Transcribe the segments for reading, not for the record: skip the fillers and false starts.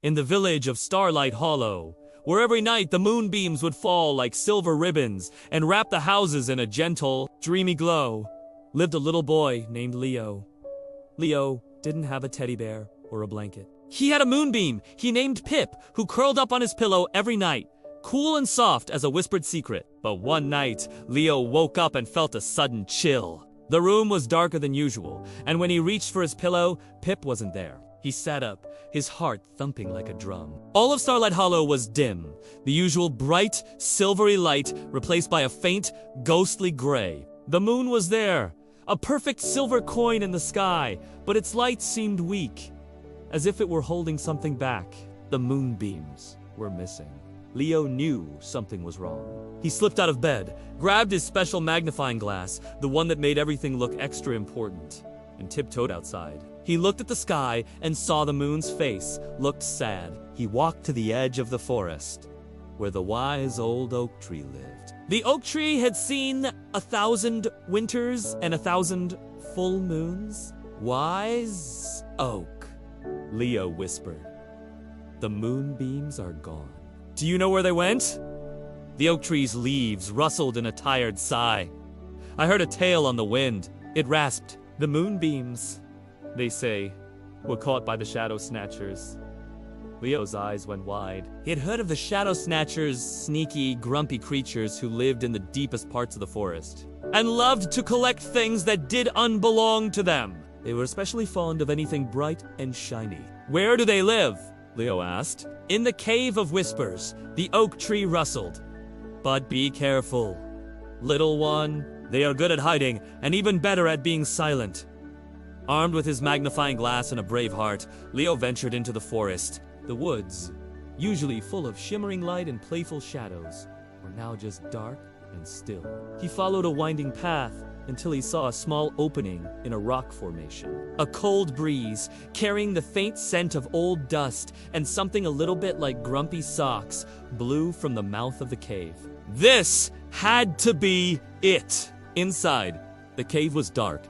in the village of Starlight Hollow, where every night the moonbeams would fall like silver ribbons and wrap the houses in a gentle, dreamy glow, lived a little boy named Leo. Leo didn't have a teddy bear or a blanket. He had a moonbeam he named Pip, who curled up on his pillow every night, cool and soft as a whispered secret. But one night, Leo woke up and felt a sudden chill. The room was darker than usual, and when he reached for his pillow, Pip wasn't there. He sat up, his heart thumping like a drum. All of Starlight Hollow was dim, the usual bright, silvery light replaced by a faint, ghostly gray. The moon was there, a perfect silver coin in the sky, but its light seemed weak, as if it were holding something back. The moonbeams were missing. Leo knew something was wrong. He slipped out of bed, grabbed his special magnifying glass, the one that made everything look extra important, and tiptoed outside. He looked at the sky and saw the moon's face looked sad. He walked to the edge of the forest, where the wise old oak tree lived. The oak tree had seen 1,000 winters and 1,000 full moons. Wise oak, Leo whispered. The moonbeams are gone. Do you know where they went? The oak tree's leaves rustled in a tired sigh. I heard a tale on the wind. It rasped. The moonbeams, they say, were caught by the shadow snatchers. Leo's eyes went wide. He had heard of the shadow snatchers, sneaky, grumpy creatures who lived in the deepest parts of the forest, and loved to collect things that did unbelong to them. They were especially fond of anything bright and shiny. Where do they live? Leo asked. In the Cave of Whispers, the oak tree rustled. But be careful, little one. They are good at hiding, and even better at being silent. Armed with his magnifying glass and a brave heart, Leo ventured into the forest. The woods, usually full of shimmering light and playful shadows, were now just dark and still. He followed a winding path until he saw a small opening in a rock formation. A cold breeze, carrying the faint scent of old dust and something a little bit like grumpy socks, blew from the mouth of the cave. This had to be it! Inside, the cave was dark,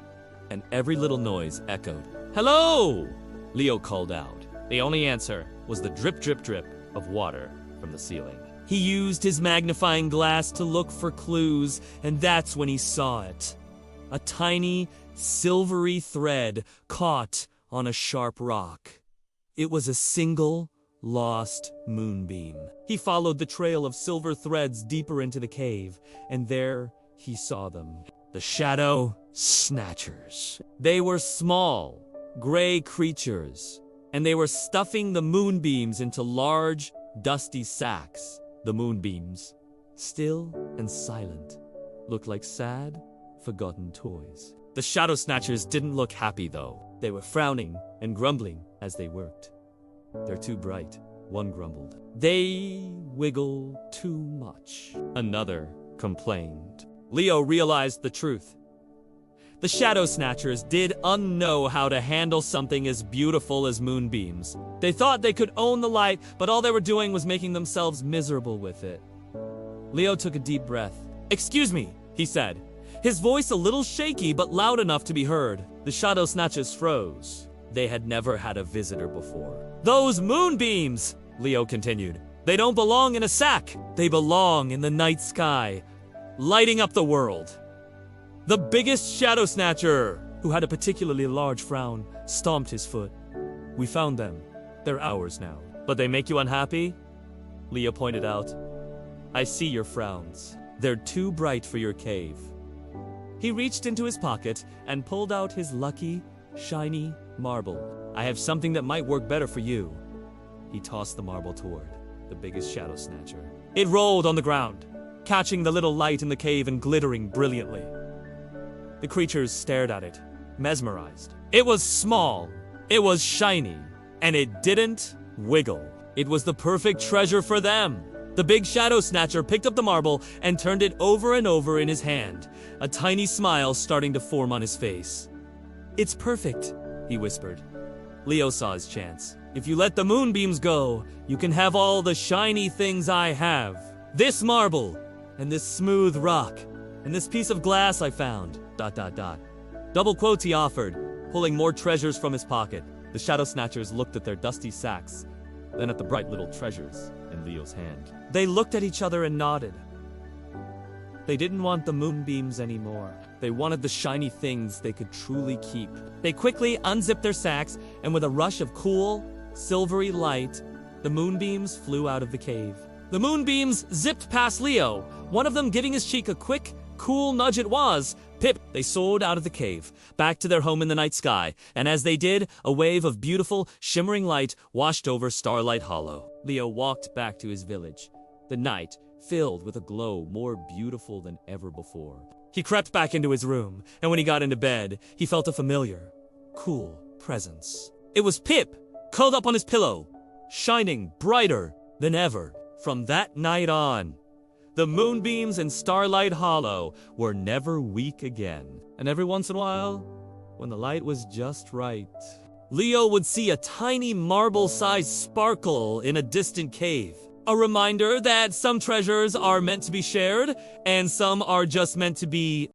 and every little noise echoed. "Hello!" Leo called out. The only answer was the drip, drip, drip of water from the ceiling. He used his magnifying glass to look for clues, and that's when he saw it. A tiny, silvery thread caught on a sharp rock. It was a single, lost moonbeam. He followed the trail of silver threads deeper into the cave, and there he saw them. The shadow snatchers. They were small, gray creatures, and they were stuffing the moonbeams into large, dusty sacks. The moonbeams, still and silent, looked like sad, forgotten toys. The shadow snatchers didn't look happy, though. They were frowning and grumbling as they worked. "They're too bright," one grumbled. "They wiggle too much," another complained. Leo realized the truth. The shadow snatchers did know how to handle something as beautiful as moonbeams. They thought they could own the light, but all they were doing was making themselves miserable with it. Leo took a deep breath. "Excuse me," he said, his voice a little shaky but loud enough to be heard. The shadow snatchers froze. They had never had a visitor before. "Those moonbeams," Leo continued, "they don't belong in a sack. They belong in the night sky, lighting up the world." The biggest shadow snatcher, who had a particularly large frown, stomped his foot. "We found them. They're ours now." "But they make you unhappy?" Leo pointed out. "I see your frowns. They're too bright for your cave." He reached into his pocket and pulled out his lucky, shiny marble. "I have something that might work better for you." He tossed the marble toward the biggest shadow snatcher. It rolled on the ground, catching the little light in the cave and glittering brilliantly. The creatures stared at it, mesmerized. It was small, it was shiny, and it didn't wiggle. It was the perfect treasure for them. The big shadow snatcher picked up the marble and turned it over and over in his hand, a tiny smile starting to form on his face. "It's perfect," he whispered. Leo saw his chance. "If you let the moonbeams go, you can have all the shiny things I have. This marble, and this smooth rock, and this piece of glass I found, ... Double quotes he offered, pulling more treasures from his pocket. The shadow snatchers looked at their dusty sacks then at the bright little treasures in Leo's hand. They looked at each other and nodded. They didn't want the moonbeams anymore. They wanted the shiny things they could truly keep. They quickly unzipped their sacks, and with a rush of cool, silvery light, the moonbeams flew out of the cave. The moonbeams zipped past Leo, one of them giving his cheek a quick, cool nudge it was. Pip, they soared out of the cave, back to their home in the night sky, and as they did, a wave of beautiful, shimmering light washed over Starlight Hollow. Leo walked back to his village, the night filled with a glow more beautiful than ever before. He crept back into his room, and when he got into bed, he felt a familiar, cool presence. It was Pip, curled up on his pillow, shining brighter than ever. From that night on, the moonbeams in Starlight Hollow were never weak again. And every once in a while, when the light was just right, Leo would see a tiny marble-sized sparkle in a distant cave. A reminder that some treasures are meant to be shared, and some are just meant to be